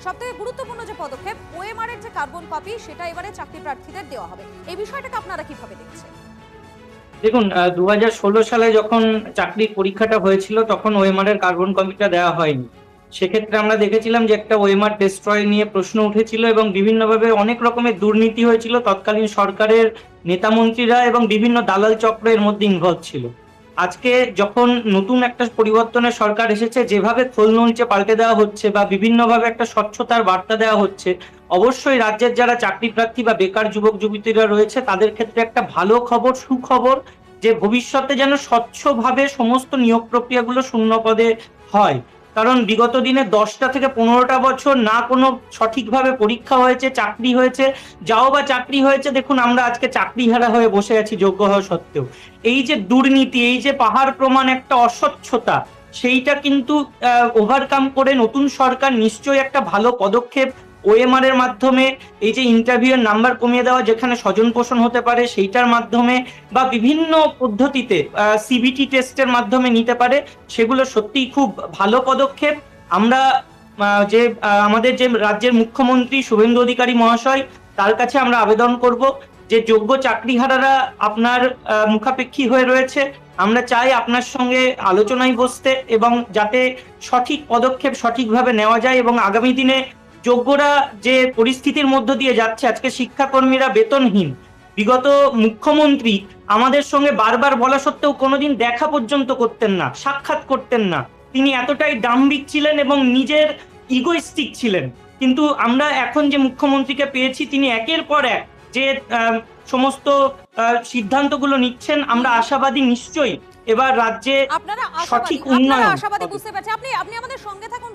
সবথেকে গুরুত্বপূর্ণ যে পদক্ষেপ ওএমআর এর যে কার্বন কপি সেটা এবারে চাকরি প্রার্থীদের দেওয়া হবে, এই বিষয়টাকে আপনারা কিভাবে দেখছেন? দেখুন, 2016 সালে যখন চাকরির পরীক্ষাটা হয়েছিল তখন ওএমআর এর কার্বন কপিটা দেওয়া হয়নি। সেক্ষেত্রে আমরা দেখেছিলাম যে একটা ওএমআর ডেস্ট্রয় নিয়ে প্রশ্ন উঠেছিল এবং বিভিন্নভাবে অনেক রকমের দুর্নীতি হয়েছিল। তৎকালীন সরকারের নেতামন্ত্রীরা এবং বিভিন্ন দালাল চক্র এর মধ্যে ইনভলভ ছিল। আজকে যখন নতুন একটা পরিবর্তনের সরকার এসেছে, যেভাবে খোল নলচে পাল্টে দেওয়া হচ্ছে বা বিভিন্নভাবে একটা স্বচ্ছতার বার্তা দেওয়া হচ্ছে, অবশ্যই রাজ্যের যারা চাকরি প্রার্থী বা বেকার যুবক যুবতীরা রয়েছে তাদের ক্ষেত্রে একটা ভালো খবর, সুখবর, যে ভবিষ্যতে যেন স্বচ্ছভাবে সমস্ত নিয়োগ প্রক্রিয়াগুলো শূন্য পদে হয়। কারণ বিগত দিনে 10টা থেকে 15টা বছর না কোনো সঠিকভাবে পরীক্ষা হয়েছে, চাকরি হয়েছে, যাও বা চাকরি হয়েছে, দেখুন আমরা আজকে চাকরিহারা হয়ে বসে আছি যোগ্য হওয়া সত্ত্বেও। এই যে দুর্নীতি, এই যে পাহাড় প্রমাণ একটা অস্বচ্ছতা, সেইটা কিন্তু ওভারকাম করে নতুন সরকার নিশ্চয়ই একটা ভালো পদক্ষেপ ওএমআর এর মাধ্যমে, এই যে ইন্টারভিউ এর নাম্বার কমিয়ে দেওয়া যেখানে স্বজন পোষণ হতে পারে সেইটার মাধ্যমে, বা বিভিন্ন পদ্ধতিতে সিবিটি টেস্টের মাধ্যমে নিতে পারে, সেগুলো সত্যিই খুব ভালো পদক্ষেপ। আমরা আমাদের যে রাজ্যের মুখ্যমন্ত্রী শুভেন্দু অধিকারী মহাশয়, তার কাছে আমরা আবেদন করব যে যোগ্য চাকরিহারারা আপনার মুখাপেক্ষী হয়ে রয়েছে। আমরা চাই আপনার সঙ্গে আলোচনায় বসতে এবং যাতে সঠিক পদক্ষেপ সঠিকভাবে নেওয়া যায় এবং আগামী দিনে যোগ্যরা যে পরিস্থিতির মধ্য দিয়ে যাচ্ছে, আজকে শিক্ষাকর্মীরা বেতনহীন, বিগত মুখ্যমন্ত্রী আমাদের সঙ্গে বারবার বলা সত্ত্বেও কোনোদিন দেখা পর্যন্ত করতেন না, সাক্ষাৎ করতেন না। তিনি এতটাই দাম্ভিক ছিলেন এবং নিজের ইগোইস্টিক ছিলেন। কিন্তু আমরা এখন যে মুখ্যমন্ত্রীকে পেয়েছি, তিনি একের পর এক যে সমস্ত সিদ্ধান্তগুলো নিচ্ছেন, আমরা আশাবাদী নিশ্চয়ই এবার রাজ্যে আপনারা আশাবাদী, সঠিক উন্নয়ন আশাবাদী হবে। বুঝতে পারছি। আপনি আপনি আমাদের সঙ্গে থাকুন।